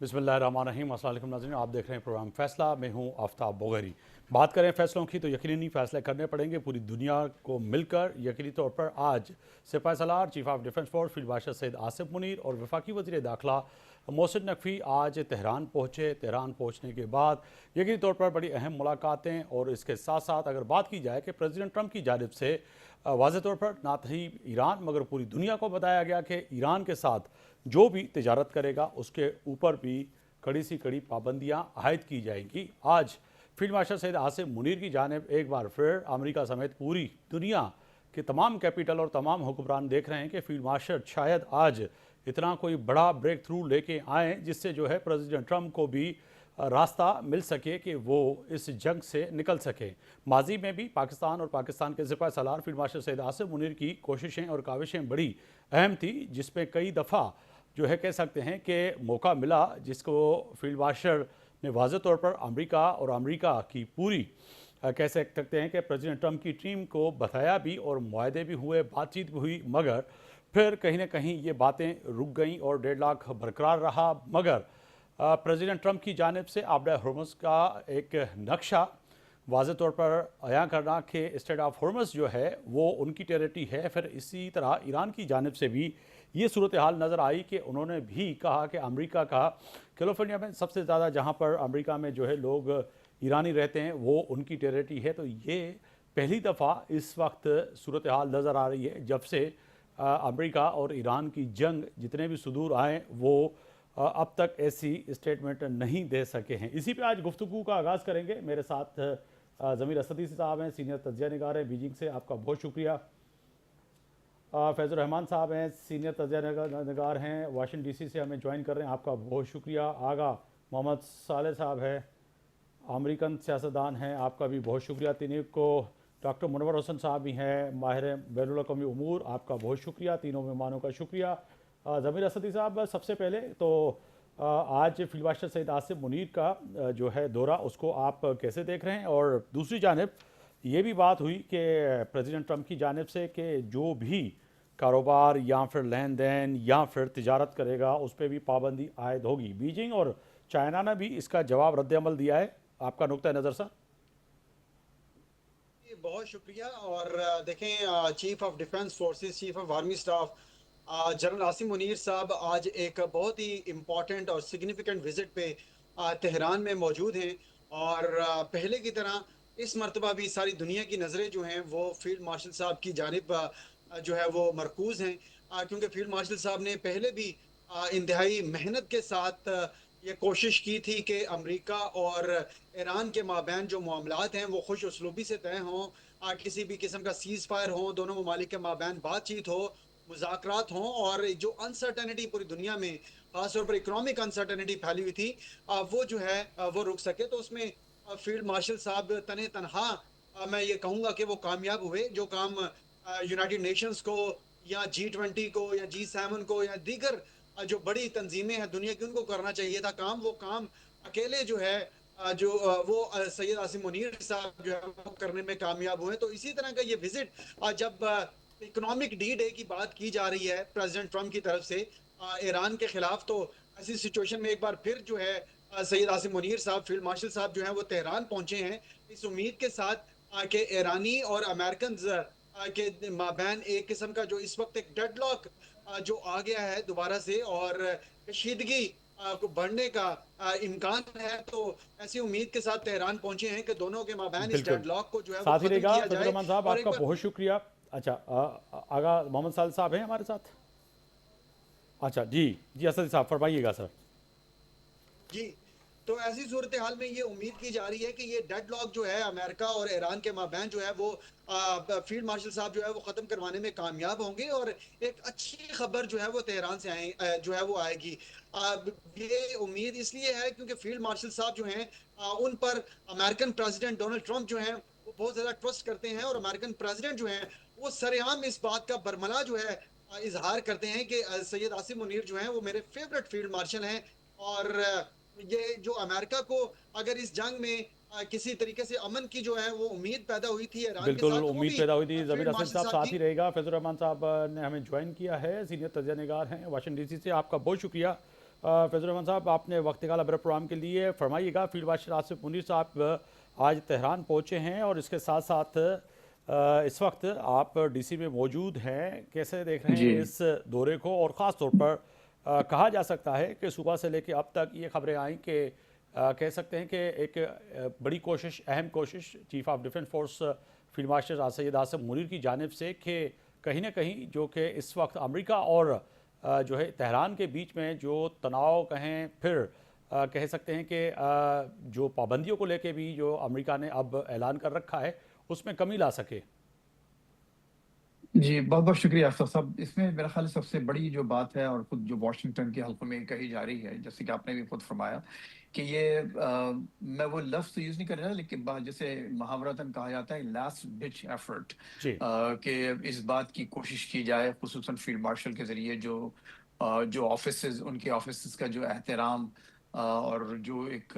बिस्मिल्लाहिर्रहमानिर्रहीम। अस्सलाम वालेकुम नाज़रीन, आप देख रहे हैं प्रोग्राम फैसला। मैं हूं आफ्ताब बोगरी। बात करें फैसलों की तो यकीनी फैसले करने पड़ेंगे पूरी दुनिया को मिलकर। यकीनी तौर पर आज सिपाही Salaar, chief of defence force field marshal Syed Asif Munir और वफाकी वज़ीर दाखिला मोहसिन नकवी आज तेहरान पहुँचे। तेहरान पहुँचने के बाद यकीनी तौर पर बड़ी अहम मुलाकातें, और इसके साथ साथ अगर बात की जाए कि प्रेसिडेंट ट्रंप की जानिब से वाज़ेह तौर पर ना ही ईरान मगर पूरी दुनिया को बताया गया कि ईरान के साथ जो भी तिजारत करेगा उसके ऊपर भी कड़ी सी कड़ी पाबंदियां आयद की जाएंगी। आज फील्ड मार्शल सैयद आसिफ मुनीर की जानिब एक बार फिर अमेरिका समेत पूरी दुनिया के तमाम कैपिटल और तमाम हुक्मरान देख रहे हैं कि फील्ड मार्शल शायद आज इतना कोई बड़ा ब्रेक थ्रू लेके आए जिससे जो है प्रेसिडेंट ट्रंप को भी रास्ता मिल सके कि वो इस जंग से निकल सके। माजी में भी पाकिस्तान और पाकिस्तान के सिपाही सलार फील्ड मार्शल सैयद आसिफ मुनीर की कोशिशें और काविशें बड़ी अहम थी, जिसमें कई दफ़ा जो है कह सकते हैं कि मौका मिला जिसको फील्ड मार्शल ने वाज़ेह तौर पर अमेरिका और अमेरिका की पूरी कह सकते हैं कि प्रेसिडेंट ट्रंप की टीम को बताया भी और मुआहदे भी हुए, बातचीत भी हुई, मगर फिर कहीं ना कहीं ये बातें रुक गईं और डेडलॉक बरकरार रहा। मगर प्रेसिडेंट ट्रंप की जानिब से आबरा हॉर्मज़ का एक नक्शा वाज़ेह तौर पर अया करना कि स्टेट ऑफ हॉर्मज़ जो है वो उनकी टेरिटरी है। फिर इसी तरह ईरान की जानिब से भी ये सूरत हाल नज़र आई कि उन्होंने भी कहा कि अमेरिका का कैलिफोर्निया में सबसे ज़्यादा जहाँ पर अमेरिका में जो है लोग ईरानी रहते हैं वो उनकी टेरिटरी है। तो ये पहली दफ़ा इस वक्त सूरत हाल नज़र आ रही है जब से अमेरिका और ईरान की जंग जितने भी सुदूर आए वो अब तक ऐसी स्टेटमेंट नहीं दे सके हैं। इसी पे आज गुफ्तगू का आगाज़ करेंगे। मेरे साथ ज़मीर असदी साहब हैं, सीनियर तज्ज़िया निगार हैं बीजिंग से, आपका बहुत शुक्रिया। फैज़ुर रहमान साहब हैं, सीनियर तज्ज़िया निगार हैं वाशिंगटन डीसी से, हमें ज्वाइन कर रहे हैं, आपका बहुत शुक्रिया। आगा मोहम्मद साले साहब है, अमेरिकन सियासतदान हैं, आपका भी बहुत शुक्रिया। तीनों को डॉक्टर मुनव्वर हुसैन साहब भी हैं, माहिर बैनुल अक़वामी उमूर, आपका बहुत शुक्रिया। तीनों मेहमानों का शुक्रिया। ज़मीर असदी साहब, सबसे पहले तो आज फील्ड मार्शल सैयद आसिफ मुनीर का जो है दौरा उसको आप कैसे देख रहे हैं? और दूसरी जानिब ये भी बात हुई कि प्रेसिडेंट ट्रंप की जानिब से कि जो भी कारोबार या फिर लेन देन या फिर तिजारत करेगा उस पर भी पाबंदी आयद होगी। बीजिंग और चाइना ने भी इसका जवाब रद्द-ए-अमल दिया है, आपका नुक्ता नज़र सर? बहुत शुक्रिया। और देखें, chief of defence forces, chief of army staff general Asim Munir साहब आज एक बहुत ही इम्पोर्टेंट और सिग्निफिकेंट विजिट पे तेहरान में मौजूद हैं। और पहले की तरह इस मरतबा भी सारी दुनिया की नज़रें जो हैं वो फील्ड मार्शल साहब की जानिब जो है वो मरकूज़ हैं, क्योंकि फील्ड मार्शल साहब ने पहले भी इंतहाई मेहनत के साथ ये कोशिश की थी कि अमेरिका और ईरान के माबैन जो मामलात हैं वो खुश उसलूबी से तय हों, किसी भी किस्म का सीज़ फायर हो, दोनों ममालिक के माबैन बातचीत हो, मुज़ाकरात हों, और जो अनसर्टेनिटी पूरी दुनिया में खासतौर पर इकोनॉमिक अनसर्टेनिटी फैली हुई थी वो जो है वो रुक सके। तो उसमें फील्ड मार्शल साहब तने तनहा मैं ये कहूँगा कि वो कामयाब हुए। जो काम यूनाइटेड नेशंस को या G20 को या G7 को या दीगर जो बड़ी तंजीमें हैं दुनिया की उनको करना चाहिए था काम, वो काम अकेले जो है वो सैयद आसिम मुनीर साहब जो है वो करने में कामयाब हुए। तो इसी तरह का ये विजिट जब इकोनॉमिक डी डे की बात की जा रही है प्रेसिडेंट ट्रंप की तरफ से ईरान के खिलाफ, तो ऐसी सिचुएशन में एक बार फिर जो है सैयद आसिम मुनीर साहब, फील्ड मार्शल साहब जो है वो तेहरान पहुंचे हैं इस उम्मीद के साथ कि ईरानी और अमेरिकन के माबैन एक किस्म का जो इस वक्त एक डेडलॉक जो आ गया है दोबारा से और कशीदगी को बढ़ने का इम्कान है। तो ऐसी उम्मीद के साथ तेहरान पहुंचे हैं कि दोनों के माबैन इस बिल्कुल डेडलॉक को जो है वो साथ ही खत्म रहेगा। किया फजल जाए। रहमान साहब, और एक आपका बार बहुत शुक्रिया। अच्छा, आगा मोहम्मद साल साहब हैं हमारे साथ। अच्छा जी जी, असद साहब फरमाइएगा सर। जी, तो ऐसी सूरत हाल में ये उम्मीद की जा रही है कि ये डेडलॉक जो है अमेरिका और ईरान के माबैन जो है वो फील्ड मार्शल साहब जो है वो खत्म करवाने में कामयाब होंगे, और एक अच्छी खबर जो है वो तेहरान से जो है वो आएगी। ये उम्मीद इसलिए है क्योंकि फील्ड मार्शल साहब जो हैं उन पर अमेरिकन प्रेसिडेंट डोनाल्ड ट्रंप जो हैं वो बहुत ज्यादा ट्रस्ट करते हैं, और अमेरिकन प्रेसिडेंट जो हैं वो सरेआम इस बात का बरमला जो है इजहार करते हैं कि सैयद आसिम मुनीर जो हैं वो मेरे फेवरेट फील्ड मार्शल हैं। और ये जो अमेरिका को अगर इस जंग में किसी तरीके से अमन की जो है वो उम्मीद पैदा हुई थी ईरान के बिल्कुल साथ, वो उम्मीद भी पैदा हुई थी। ज़मीर फील्ड असद मार्शल साहब साहब साथ की। ही रहेगा। फैज़ुर रहमान साहब ने हमें ज्वाइन किया है, सीनियर तज्ज़िया निगार हैं वाशिंगटन डीसी से, आपका बहुत शुक्रिया। फैज़ुर रहमान साहब, आपने वक्त निकाला मेरे प्रोग्राम के लिए। फरमाइएगा, फील्ड मार्शल आसिफ मुनीर साहब आज तेहरान पहुँचे हैं और इसके साथ साथ इस वक्त आप डीसी में मौजूद हैं। कैसे देख रहे जी। हैं इस दौरे को? और ख़ास तौर पर कहा जा सकता है कि सुबह से लेकर अब तक ये खबरें आई कि कह सकते हैं कि एक बड़ी कोशिश, अहम कोशिश chief of defence force field marshal Syed Asif Munir की जानिब से कि कहीं ना कहीं जो कि इस वक्त अमेरिका और जो है तेहरान के बीच में जो तनाव कहें, फिर कह सकते हैं कि जो पाबंदियों को लेके भी जो अमेरिका ने अब ऐलान कर रखा है, उसमें कमी ला सके। जी, बहुत-बहुत शुक्रिया आफ्ताब साहब। इसमें मेरा ख़्याल है सबसे बड़ी जो बात है और खुद जो वाशिंगटन के हलक़ों में कही जा रही है, जैसे कि आपने भी खुद फरमाया कि ये मैं वो लफ्ज़ तो यूज़ नहीं कर रहा, लेकिन जैसे मुहावरतन कहा जाता है लास्ट डिच एफर्ट, जी। कि इस बात की कोशिश की जाए ख़ुसूसन फ़ील्ड मार्शल के ज़रिए जो ऑफ़िसेज़, उनके ऑफ़िसेज़ का जो एहतराम, और जो एक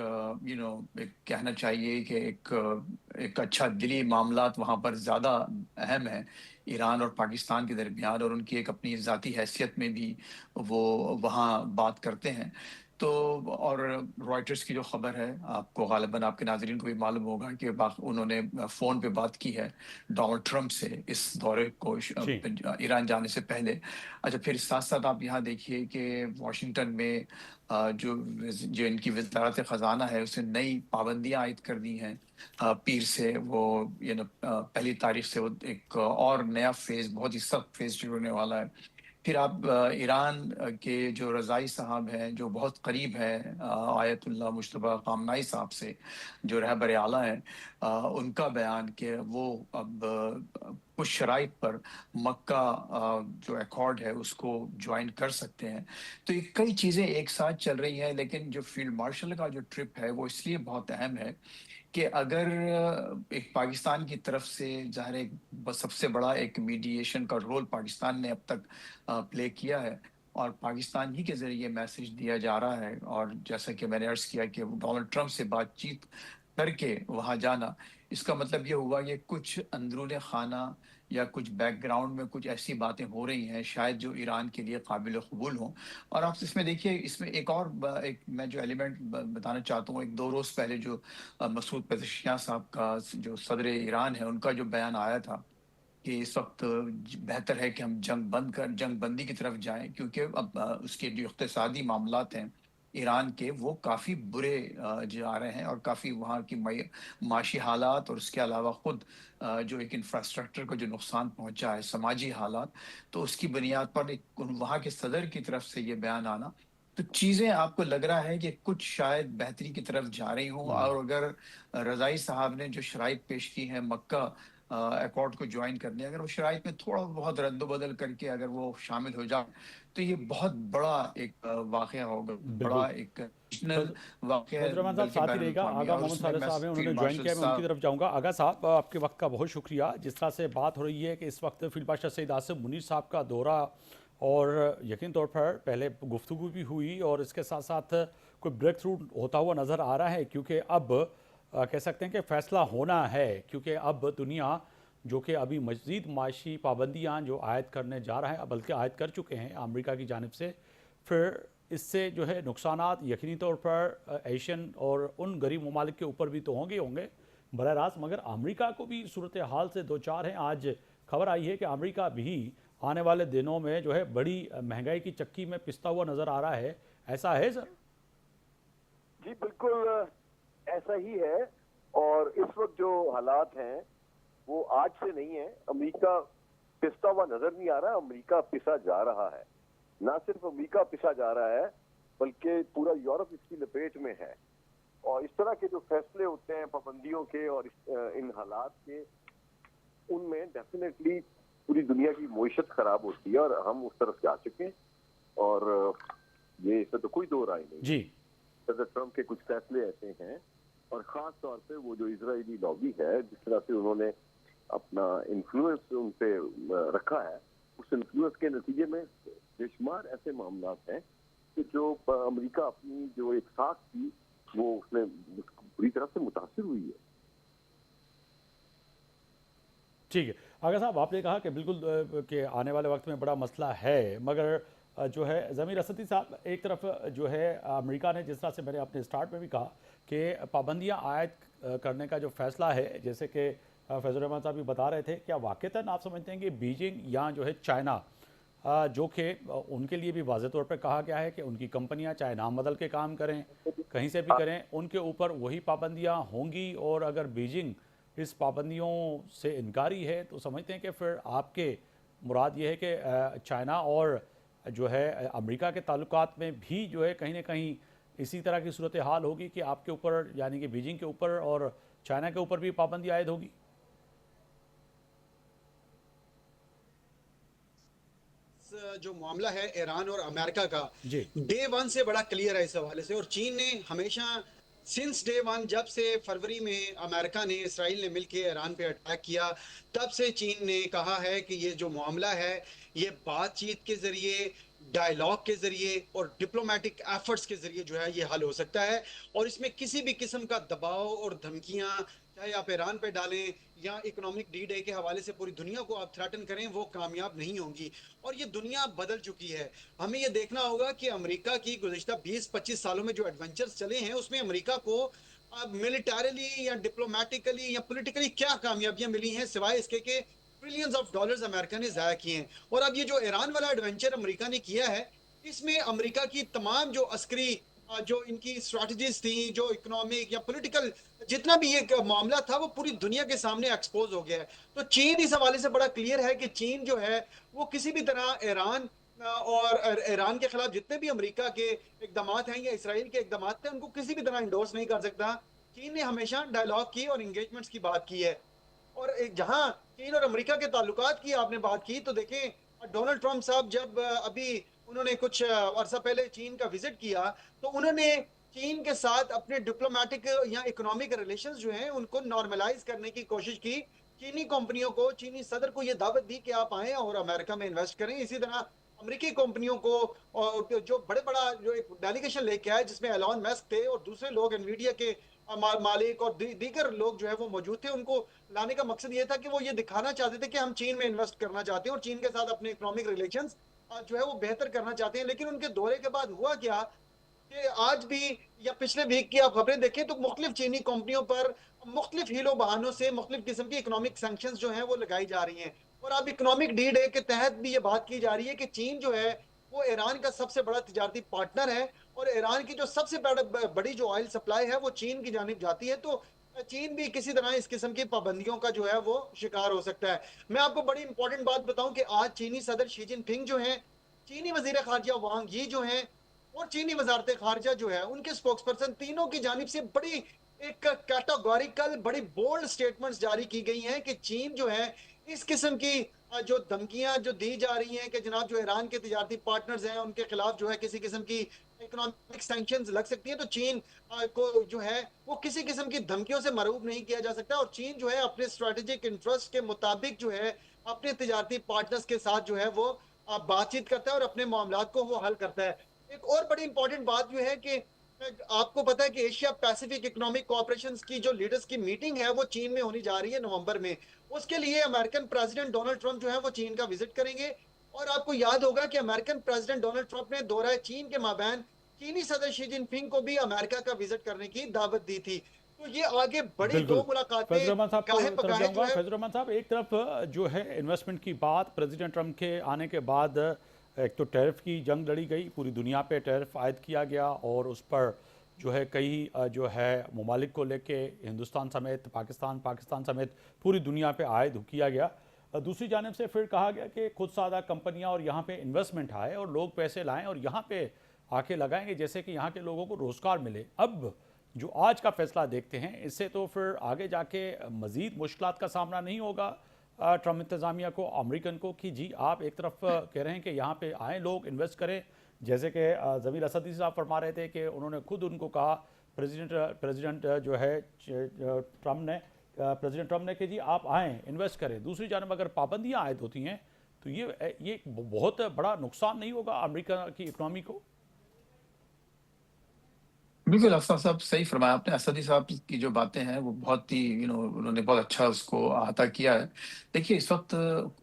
एक कहना चाहिए कि एक अच्छा दिली मामलात वहाँ पर ज़्यादा अहम है ईरान और पाकिस्तान के दरमियान, और उनकी एक अपनी ज़ाती हैसियत में भी वो वहाँ बात करते हैं। तो और रॉयटर्स की जो खबर है, आपको गालिबन आपके नाज़रीन को भी मालूम होगा कि उन्होंने फ़ोन पे बात की है डोनाल्ड ट्रंप से इस दौरे को जी। ईरान जाने से पहले। अच्छा, फिर साथ-साथ आप यहाँ देखिए कि वाशिंगटन में जो इनकी वज़ारत ख़ज़ाना है, उसने नई पाबंदियाँ आयद कर दी हैं। पीर से वो पहली तारीख से वो एक और नया फ़ेज़, बहुत ही सख्त फ़ेज़ शुरू होने वाला है। फिर आप ईरान के जो रज़ाई साहब हैं, जो बहुत करीब हैं आयतुल्लाह मुज्तबा ख़ामनाई साहब से, जो रहबर आला हैं, उनका बयान कि वो अब कुछ शराइत पर मक्का जो अकॉर्ड है उसको जॉइन कर सकते हैं। तो ये कई चीज़ें एक साथ चल रही हैं, लेकिन जो फील्ड मार्शल का जो ट्रिप है वो इसलिए बहुत अहम है कि अगर एक पाकिस्तान की तरफ से ज़ाहिर है सबसे बड़ा एक मीडिएशन का रोल पाकिस्तान ने अब तक प्ले किया है, और पाकिस्तान ही के ज़रिए मैसेज दिया जा रहा है, और जैसा कि मैंने अर्ज़ किया कि डोनाल्ड ट्रंप से बातचीत करके वहाँ जाना, इसका मतलब ये हुआ कि कुछ अंदरूने खाना या कुछ बैकग्राउंड में कुछ ऐसी बातें हो रही हैं शायद जो ईरान के लिए काबिल कबूल हों। और आप इसमें देखिए, इसमें एक और एक मैं जो एलिमेंट बताना चाहता हूँ, एक 2 रोज़ पहले जो मसूद पेज़ेश्कियान साहब का जो सदर ईरान है, उनका जो बयान आया था कि इस वक्त बेहतर है कि हम जंग बंदी की तरफ जाएं, क्योंकि अब उसके जो इक़्तिसादी मामलात हैं ईरान के, वो काफ़ी बुरे जा रहे हैं, और काफ़ी वहाँ की माशी हालात, और उसके अलावा खुद जो एक इंफ्रास्ट्रक्चर को जो नुकसान पहुंचा है, समाजी हालात, तो उसकी बुनियाद पर एक वहाँ के सदर की तरफ से ये बयान आना, तो चीज़ें आपको लग रहा है कि कुछ शायद बेहतरी की तरफ जा रही हों। और अगर रज़ाई साहब ने जो शराइत पेश की है मक्का अकॉर्ड को ज्वाइन करने, अगर वो शराइत में थोड़ा बहुत रद्द-बदल करके अगर वो शामिल हो जाए, तो ये बहुत बड़ा एक वाक़या होगा, बिल्कुल। बड़ा एक नेशनल फैज़ वाक़या है, फैज़ुर रहमान साहब बल्कि साथ ही रहेगा। बैनुल-अक़वामी, आगा और मोहम्मद उसमें साले मैं साहब हैं, उन्होंने फील्ड ज्वाइन मार्शल किया है, मैं उनकी साहब। तरफ जाऊँगा। आगा साहब, आपके वक्त का बहुत शुक्रिया। जिस तरह से बात हो रही है कि इस वक्त फील्ड मार्शल सैयद आसिफ मुनीर साहब का दौरा, और यकीन तौर पर पहले गुफ्तगू भी हुई और इसके साथ साथ कोई ब्रेक थ्रू होता हुआ नज़र आ रहा है, क्योंकि अब कह सकते हैं कि फ़ैसला होना है, क्योंकि अब दुनिया जो कि अभी मज़ीद माशी पाबंदियाँ जो आयद करने जा रहा है, बल्कि आयद कर चुके हैं अमेरिका की जानिब से, फिर इससे जो है नुकसानात यकीनी तौर पर एशियन और उन गरीब ममालिक के ऊपर भी तो होंगे ही होंगे बरह रास्त, मगर अमेरिका को भी सूरत हाल से दो चार हैं। आज खबर आई है कि अमेरिका भी आने वाले दिनों में जो है बड़ी महंगाई की चक्की में पिसता हुआ नज़र आ रहा है। ऐसा है सर? जी बिल्कुल, ऐसा ही है। और इस वक्त जो हालात हैं वो आज से नहीं है। अमेरिका पिसता हुआ नजर नहीं आ रहा, अमेरिका पिसा जा रहा है। ना सिर्फ अमेरिका पिसा जा रहा है, बल्कि पूरा यूरोप इसकी लपेट में है। और इस तरह के जो फैसले होते हैं पाबंदियों के और इन हालात के, उनमें डेफिनेटली पूरी दुनिया की मईशत खराब होती है, और हम उस तरफ जा चुके हैं। और ये इसमें तो कोई दो राय नहीं। जी। सदर ट्रंप के कुछ फैसले ऐसे हैं, और खास तौर पे वो जो इजरायली लॉबी है, जिस तरह से उन्होंने अपना इन्फ्लुएंस उन पे रखा है, उस इन्फ्लुएंस के नतीजे में बेशुमार ऐसे मामला हैं कि जो अमेरिका अपनी जो एक साख थी वो उसने बुरी तरह से मुतासिर हुई है। ठीक है। आगा साहब, आपने कहा कि बिल्कुल कि आने वाले वक्त में बड़ा मसला है, मगर जो है ज़मीर असदी साहब, एक तरफ जो है अमेरिका ने, जिस तरह से मैंने अपने स्टार्ट में भी कहा कि पाबंदियां आयद करने का जो फैसला है, जैसे कि फैज़ुर रहमान साहब भी बता रहे थे, क्या वाक़ईतन आप समझते हैं कि बीजिंग या जो है चाइना, जो कि उनके लिए भी वाज़े तौर पर कहा गया है कि उनकी कंपनियां चाहे नाम बदल के काम करें, कहीं से भी करें, उनके ऊपर वही पाबंदियां होंगी, और अगर बीजिंग इस पाबंदियों से इनकारी है तो समझते हैं कि फिर आपके मुराद ये है कि चाइना और जो है अमेरिका के ताल्लुकात में भी जो है कहीं ना कहीं इसी तरह की सूरत हाल होगी कि आपके ऊपर, यानी कि बीजिंग के ऊपर और चाइना के ऊपर भी पाबंदी आयद होगी? जो मामला है ईरान और अमेरिका का, जी। डे वन से बड़ा क्लियर है इस हवाले से। और चीन ने हमेशा सिंस डे वन, जब से फरवरी में अमेरिका ने, इसराइल ने मिलकर ईरान पे अटैक किया, तब से चीन ने कहा है कि ये जो मामला है ये बातचीत के जरिए, डायलॉग के जरिए और डिप्लोमेटिक एफर्ट्स के जरिए जो है ये हल हो सकता है। और इसमें किसी भी किस्म का दबाव और धमकियां, चाहे आप ईरान पे डालें या इकोनॉमिक डी डे के हवाले से पूरी दुनिया को आप थ्रेटन करें, वो कामयाब नहीं होंगी। और ये दुनिया बदल चुकी है। हमें ये देखना होगा कि अमेरिका की गुज़िश्ता 20-25 सालों में जो एडवेंचर्स चले हैं, उसमें अमेरिका को मिलिटरली या डिप्लोमेटिकली या पॉलिटिकली क्या कामयाबियां मिली हैं, सिवाय इसके कि ट्रिलियंस ऑफ डॉलर्स अमेरिका ने जाया किए हैं। और अब ये जो ईरान वाला एडवेंचर अमेरिका ने किया है, इसमें अमेरिका की तमाम जो अस्करी, जो इनकी स्ट्रैटेजीज थी, जो इकोनॉमिक या पॉलिटिकल जितना भी ये मामला था, वो पूरी दुनिया के सामने एक्सपोज हो गया है। तो चीन इस हवाले से बड़ा क्लियर है कि चीन जो है वो किसी भी तरह ईरान और ईरान के खिलाफ जितने भी अमेरिका के इकदाम हैं या इसराइल के इकदाम हैं, उनको किसी भी तरह इंडोर्स नहीं कर सकता। चीन ने हमेशा डायलॉग की और इंगेजमेंट्स की बात की है। और जहां चीन और अमेरिका के ताल्लुकात की आपने बात की, तो देखें डोनाल्ड ट्रंप साहब जब अभी उन्होंने कुछ अरसा पहले चीन का विजिट किया, तो उन्होंने चीन के साथ अपने डिप्लोमेटिक या इकोनॉमिक रिलेशंस जो हैं उनको नॉर्मलाइज करने की कोशिश की। चीनी कंपनियों को, चीनी सदर को ये दावत दी कि आप आएं और अमेरिका में इन्वेस्ट करें। इसी तरह अमेरिकी कंपनियों को, और जो बड़े बड़ा जो एक डेलीगेशन लेके आए जिसमें एलॉन मस्क थे और दूसरे लोग एनवीडिया के मालिक और दीगर लोग जो है वो मौजूद थे, उनको लाने का मकसद ये था कि वो ये दिखाना चाहते थे कि हम चीन में इन्वेस्ट करना चाहते हैं और चीन के साथ अपने इकोनॉमिक रिलेशंस जो है वो बेहतर करना चाहते हैं। लेकिन उनके दौरे के बाद हुआ क्या कि आज भी या पिछले वीक की आप खबरें देखें तो मुख्तलिफ चीनी कंपनियों पर मुख्तलिफ हीलो बहानों से मुख्तलिफ किस्म की इकोनॉमिक सैंक्शंस जो हैं वो लगाई जा रही हैं। और अब इकोनॉमिक डी डे के तहत भी ये बात की जा रही है कि चीन जो है वो ईरान का सबसे बड़ा तिजारती पार्टनर है, और ईरान की जो सबसे बड़ी जो ऑयल सप्लाई है वो चीन की जानिब जाती है। तो चीन भी किसी तरह इस किस्म की पाबंदियों का जो है वो शिकार हो सकता है। मैं आपको बड़ी इंपॉर्टेंट बात बताऊं कि आज चीनी सदर शी जिनपिंग जो हैं, चीनी वजीर खारजा वांग यी जो हैं और चीनी वजारत खारजा जो है, उनके स्पोक्स पर्सन, तीनों की जानिब से बड़ी एक कैटेगोरिकल, बड़ी बोल्ड स्टेटमेंट्स जारी की गई हैं कि चीन जो है इस किस्म की जो धमकियां जो दी जा रही हैं कि जनाब जो ईरान के तिजारती पार्टनर्स हैं उनके खिलाफ जो है किसी किस्म की इकोनॉमिक सैंक्शंस लग सकती हैं, तो चीन को जो है वो किसी किस्म की धमकियों से मरूब नहीं किया जा सकता। और चीन जो है अपने स्ट्रेटेजिक इंटरेस्ट के मुताबिक जो है अपने तिजारती पार्टनर्स के साथ जो है वो बातचीत करता है और अपने मामलात को वो हल करता है। एक और बड़ी इंपॉर्टेंट बात जो है कि आपको पता है कि एशिया पैसिफिक इकोनॉमिक कोऑपरेशन की जो लीडर्स की मीटिंग है वो चीन में होनी जा रही है नवंबर में। उसके लिए अमेरिकन प्रेसिडेंट डोनाल्ड ट्रंप जो है वो चीन का विजिट करेंगे। और आपको याद होगा कि अमेरिकन प्रेसिडेंट डोनाल्ड ट्रंप ने दौरा चीन के माबैन चीनी सदर शी जिनपिंग को भी अमेरिका का विजिट करने की दावत दी थी। तो ये आगे बड़ी दो मुलाकातें फैज़ुर रहमान साहब गाहे को तरफ पगाहे जो जाऊंगा। है। फैज़ुर रहमान साहब, एक तरफ जो है इन्वेस्टमेंट की बात, प्रेसिडेंट ट्रंप के आने के बाद एक तो टैरिफ की जंग लड़ी गई, पूरी दुनिया पे टैरिफ आयद किया गया और उस पर जो है कई जो है ममालिक को लेके हिंदुस्तान समेत पाकिस्तान समेत पूरी दुनिया पे आयद किया गया। दूसरी जानिब से फिर कहा गया कि खुद सादा कंपनियां और यहाँ पे इन्वेस्टमेंट आए और लोग पैसे लाएं और यहाँ पे आके लगाएंगे, जैसे कि यहाँ के लोगों को रोज़गार मिले। अब जो आज का फैसला देखते हैं, इससे तो फिर आगे जाके मज़ीद मुश्किलात का सामना नहीं होगा ट्रम्प इंतज़ामिया को, अमेरिकन को, कि जी आप एक तरफ कह रहे हैं कि यहाँ पे आएँ लोग इन्वेस्ट करें, जैसे कि ज़मीर असदी साहब फरमा रहे थे कि उन्होंने खुद उनको कहा प्रेसिडेंट जो है प्रेसिडेंट ट्रम्प ने कि जी आप आएँ इन्वेस्ट करें। दूसरी जानब अगर पाबंदियाँ आयद होती हैं तो ये बहुत बड़ा नुकसान नहीं होगा अमेरिका की इकनॉमी को? बिल्कुल, अफ़सार साहब सही फरमाया आपने। असदी साहब की जो बातें हैं वो बहुत ही उन्होंने बहुत अच्छा उसको अहाता किया है। देखिए इस वक़्त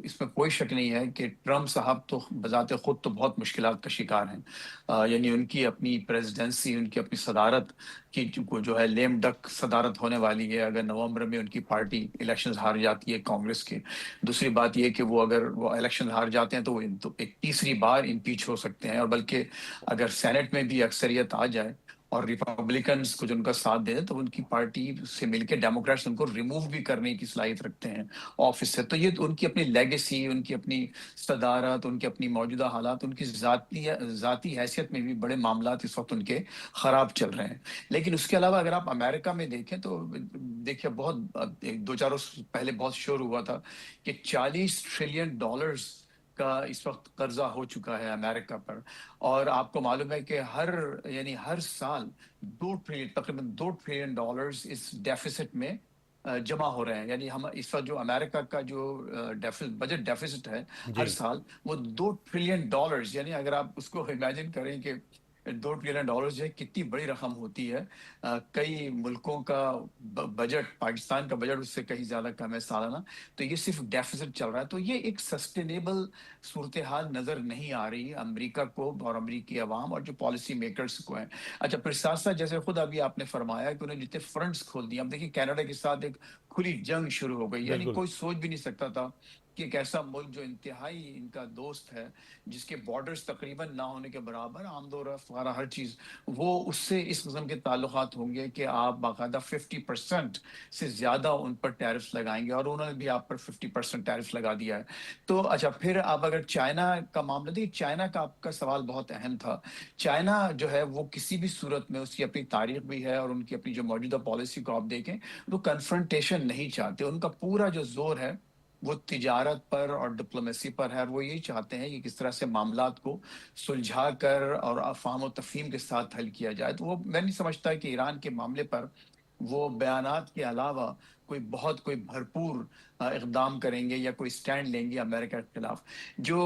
इसमें कोई शक नहीं है कि ट्रम्प साहब तो बज़ाते खुद तो बहुत मुश्किलात का शिकार हैं। यानी उनकी अपनी प्रेसिडेंसी, उनकी अपनी सदारत की जो है लेम डक सदारत होने वाली है अगर नवंबर में उनकी पार्टी इलेक्शंस हार जाती है कांग्रेस के। दूसरी बात ये है कि वो अगर वो इलेक्शन हार जाते हैं तो वो तो एक तीसरी बार इम्पीच हो सकते हैं और बल्कि अगर सेनेट में भी अक्सरियत आ जाए और रिपब्लिकन्स कुछ उनका साथ दे तो उनकी पार्टी से मिलकर डेमोक्रेट्स उनको रिमूव भी करने की सलाहियत रखते हैं ऑफिस से। तो ये तो उनकी अपनी लेगेसी, उनकी अपनी सदारत, उनके अपनी मौजूदा हालात, उनकी जाती हैसियत में भी बड़े मामलात इस वक्त उनके खराब चल रहे हैं। लेकिन उसके अलावा अगर आप अमेरिका में देखें तो देखिए बहुत एक दो चार रोज पहले बहुत शोर हुआ था कि $40 ट्रिलियन का इस वक्त कर्जा हो चुका है अमेरिका पर। और आपको मालूम है कि हर साल 2 ट्रिलियन, तकरीबन $2 ट्रिलियन इस डेफिसिट में जमा हो रहे हैं। यानी हम इस वक्त जो अमेरिका का जो बजट डेफिसिट है हर जी, साल वो $2 ट्रिलियन, यानी अगर आप उसको इमेजिन करें कि $2 ट्रिलियन जो है कितनी बड़ी रकम होती है। कई मुल्कों का बजट, पाकिस्तान का बजट उससे कहीं ज्यादा कम है सालाना। तो ये सिर्फ डेफिसिट चल रहा है। तो ये एक सस्टेनेबल सूरत हाल नजर नहीं आ रही है अमेरिका को और अमेरिकी अवाम और जो पॉलिसी मेकर्स को है। अच्छा, फिर साथ साथ जैसे खुद अभी आपने फरमाया कि उन्हें जितने फ्रंट्स खोल दिए। अब देखिए कनाडा के साथ एक खुली जंग शुरू हो गई। यानी बिल्कुल। कोई सोच भी नहीं सकता था कि एक ऐसा मुल्क जो इंतहाई इनका दोस्त है, जिसके बॉर्डर्स तकरीबन ना होने के बराबर, आमदोर वगैरह हर चीज, वो उससे इस किस्म के ताल्लुकात होंगे कि आप बाकायदा 50% से ज्यादा उन पर टैरिफ्स लगाएंगे और उन्होंने भी आप पर 50% टैरिफ लगा दिया है। तो अच्छा, फिर आप अगर चाइना का मामला देखिए, चाइना का आपका सवाल बहुत अहम था। चाइना जो है वो किसी भी सूरत में, उसकी अपनी तारीख भी है और उनकी अपनी जो मौजूदा पॉलिसी को आप देखें, वो कन्फ्रंटेशन नहीं चाहते। उनका पूरा जो जोर है वो तिजारत पर और डिप्लोमेसी पर है। और वो यही चाहते हैं कि किस तरह से मामलात को सुलझा कर और अफाम और तफहीम के साथ हल किया जाए। तो वो मैं नहीं समझता कि ईरान के मामले पर वो बयानात के अलावा कोई भरपूर इकदाम करेंगे या कोई स्टैंड लेंगे अमेरिका के खिलाफ। जो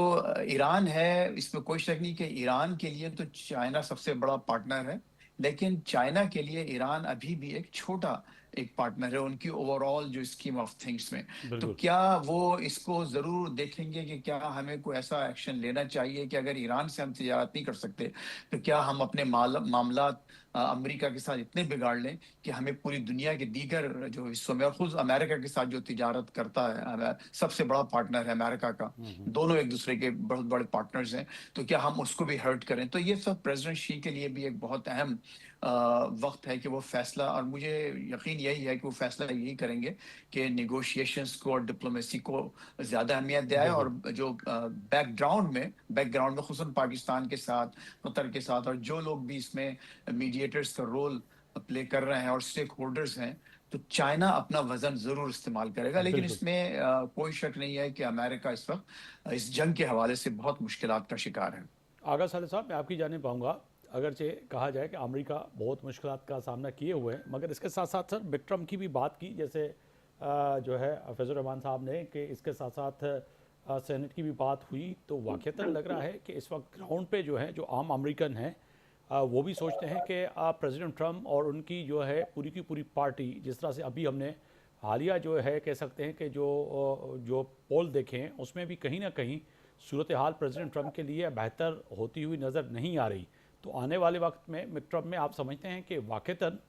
ईरान है, इसमें कोई शक नहीं कि ईरान के लिए तो चाइना सबसे बड़ा पार्टनर है, लेकिन चाइना के लिए ईरान अभी भी एक छोटा एक पार्टनर है उनकी ओवरऑल जो स्कीम ऑफ थिंग्स में। तो बिल्कुल। क्या वो इसको जरूर देखेंगे कि क्या हमें कोई ऐसा एक्शन लेना चाहिए कि अगर ईरान से हम तिजारत नहीं कर सकते तो क्या हम अपने मामलात अमेरिका के साथ इतने बिगाड़ लें कि हमें पूरी दुनिया के दीगर जो हिस्सों में, और खुद अमेरिका के साथ जो तिजारत करता है, सबसे बड़ा पार्टनर है अमेरिका का, दोनों एक दूसरे के बहुत बड़े पार्टनर्स हैं, तो क्या हम उसको भी हर्ट करें? तो ये सब प्रेसिडेंट शी के लिए भी एक बहुत अहम वक्त है कि वो फैसला, और मुझे यकीन यही है कि वो फैसला यही करेंगे कि निगोशिएशंस को और डिप्लोमेसी को ज्यादा अहमियत दिया है। और बिल्कुल। जो बैकग्राउंड में खुसूसन पाकिस्तान के साथ, कतर के साथ, और जो लोग भी इसमें मीडिएटर्स का रोल प्ले कर रहे हैं और स्टेक होल्डर्स हैं, तो चाइना अपना वजन जरूर इस्तेमाल करेगा। लेकिन बिल्कुल। इसमें कोई शक नहीं है कि अमेरिका इस वक्त इस जंग के हवाले से बहुत मुश्किलात का शिकार है। आगा साले साहब, मैं आपकी जानिब पाऊँगा। अगरचे कहा जाए कि अमेरिका बहुत मुश्किलात का सामना किए हुए हैं, मगर इसके साथ साथ सर विक्रम की भी बात की, जैसे जो है फैज़ुर रहमान साहब ने, कि इसके साथ साथ सेनेट की भी बात हुई। तो वाक़ईतन लग रहा है कि इस वक्त ग्राउंड पे जो है, जो आम अमेरिकन हैं, वो भी सोचते हैं कि प्रेसिडेंट ट्रम्प और उनकी जो है पूरी की पूरी पार्टी, जिस तरह से अभी हमने हालिया जो है कह सकते हैं कि जो पोल देखें, उसमें भी कहीं ना कहीं सूरत हाल प्रेसिडेंट ट्रम्प के लिए बेहतर होती हुई नज़र नहीं आ रही। तो आने वाले वक्त में मिड ट्रम्प में आप समझते हैं कि वाक़ईतन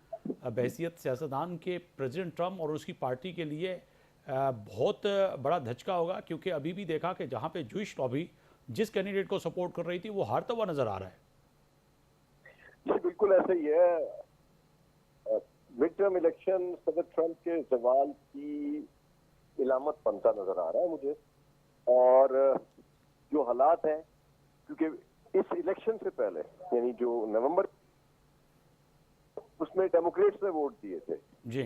बहसीत सियासतदान के प्रेसिडेंट ट्रम्प और उसकी पार्टी के लिए बहुत बड़ा धचका होगा? क्योंकि अभी भी देखा कि जहाँ पे जूइश लॉबी जिस कैंडिडेट को सपोर्ट कर रही थी वो हारता हुआ नज़र आ रहा है। जी बिल्कुल ऐसा ही है। मिड टर्म इलेक्शन सदर ट्रंप के जवाल की इलामत बनता नजर आ रहा है मुझे। और जो हालात हैं, क्योंकि इस इलेक्शन से पहले यानी जो नवंबर, उसमें डेमोक्रेट्स ने वोट दिए थे जी।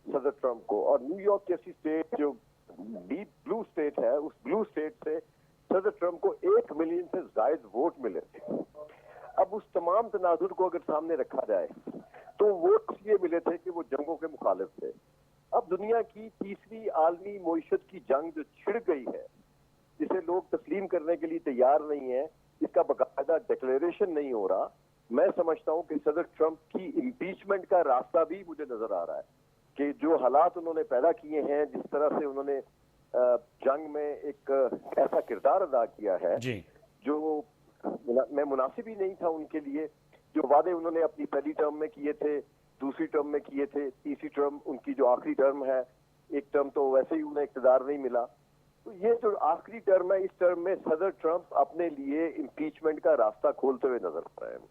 सदर ट्रंप को। और न्यूयॉर्क जैसी स्टेट जो डीप ब्लू स्टेट है, उस ब्लू स्टेट से सदर ट्रंप को 1 मिलियन से ज्यादा वोट मिले थे। अब उस तमाम तनाजुर को अगर सामने रखा जाए तो वोट इसलिए मिले थे कि वो जंगों के मुखालिफ थे। अब दुनिया की तीसरी आलमी मईशत की जंग जो छिड़ गई है, जिसे लोग तस्लीम करने के लिए तैयार नहीं है, इसका बाकायदा डिक्लेरेशन नहीं हो रहा, मैं समझता हूं कि सदर ट्रंप की इम्पीचमेंट का रास्ता भी मुझे नजर आ रहा है कि जो हालात उन्होंने पैदा किए हैं, जिस तरह से उन्होंने जंग में एक ऐसा किरदार अदा किया है जी जो मैं मुनासिब ही नहीं था उनके लिए। जो वादे उन्होंने अपनी पहली टर्म में किए थे, दूसरी टर्म में किए थे, तीसरी टर्म उनकी जो आखिरी टर्म है, एक टर्म तो वैसे ही उन्हें इक़्तिदार नहीं मिला, तो ये जो आखिरी टर्म है, इस टर्म में सदर ट्रंप अपने लिए इम्पीचमेंट का रास्ता खोलते हुए नजर आ रहे हैं।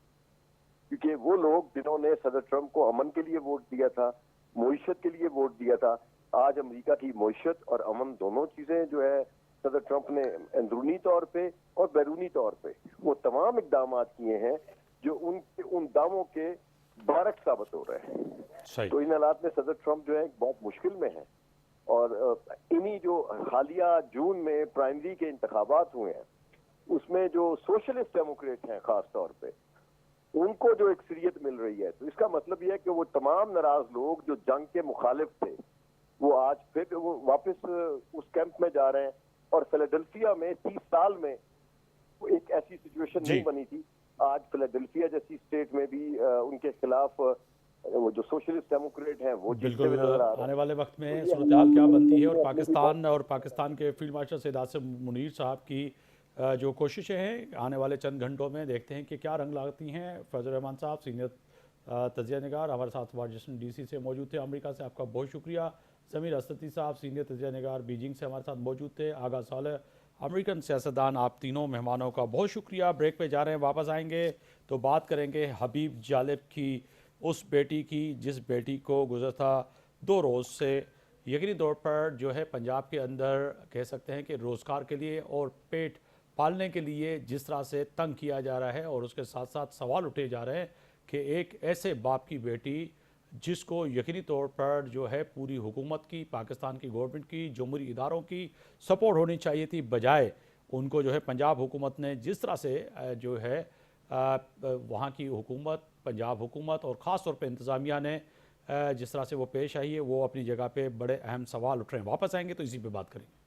क्योंकि वो लोग जिन्होंने सदर ट्रंप को अमन के लिए वोट दिया था, मईशत के लिए वोट दिया था, आज अमेरिका की मईशत और अमन दोनों चीजें जो है सदर ट्रंप ने अंदरूनी तौर पे और बैरूनी तौर पे वो तमाम इकदाम किए हैं जो उन दावों के बारक साबित हो रहे हैं। सही तो इन हालात में सदर ट्रंप जो है बहुत मुश्किल में है। और इन्हीं जो हालिया जून में प्राइमरी के इंतखाबात हुए हैं, उसमें जो सोशलिस्ट डेमोक्रेट हैं खास तौर पे, उनको जो अक्सरियत मिल रही है, तो इसका मतलब यह है कि वो तमाम नाराज लोग जो जंग के मुखालिफ थे, वो आज फिर वो वापस उस कैंप में जा रहे हैं। और फिलाडेल्फिया में 30 साल में एक ऐसी सिचुएशन नहीं बनी थी। आज फिलाडेल्फिया जैसी स्टेट में भी उनके खिलाफ वो जो सोशलिस्ट डेमोक्रेट हैं वो जीतते हुए नजर आ रहे हैं। आने वाले वक्त में सूरत हाल क्या बनती है और पाकिस्तान के फील्ड मार्शल सैयद आसिम मुनीर साहब की जो कोशिशें हैं आने वाले चंद घंटों में देखते हैं कि क्या रंग लाती हैं। फजल रहमान साहब सीनियर तजिया निगार हमारे साथ वाशिंगटन DC से मौजूद थे। अमेरिका से आपका बहुत शुक्रिया। समीर असदी साहब सीनियर तजिया निगार बीजिंग से हमारे साथ मौजूद थे। आगा साले अमेरिकन सियासतदान, आप तीनों मेहमानों का बहुत शुक्रिया। ब्रेक पे जा रहे हैं, वापस आएंगे तो बात करेंगे हबीब जालिब की, उस बेटी की जिस बेटी को गुज़श्ता 2 रोज़ से यकीनी तौर पर जो है पंजाब के अंदर कह सकते हैं कि रोज़गार के लिए और पेट पालने के लिए जिस तरह से तंग किया जा रहा है, और उसके साथ साथ सवाल उठे जा रहे हैं कि एक ऐसे बाप की बेटी जिसको यकीनी तौर पर जो है पूरी हुकूमत की, पाकिस्तान की गवर्नमेंट की, जमहूरी इदारों की सपोर्ट होनी चाहिए थी, बजाय उनको जो है पंजाब हुकूमत ने जिस तरह से जो है वहाँ की हुकूमत, पंजाब हुकूमत और ख़ास तौर पे इंतज़ामिया ने जिस तरह से वो पेश आई है, वो अपनी जगह पे बड़े अहम सवाल उठ रहे हैं। वापस आएंगे तो इसी पे बात करेंगे।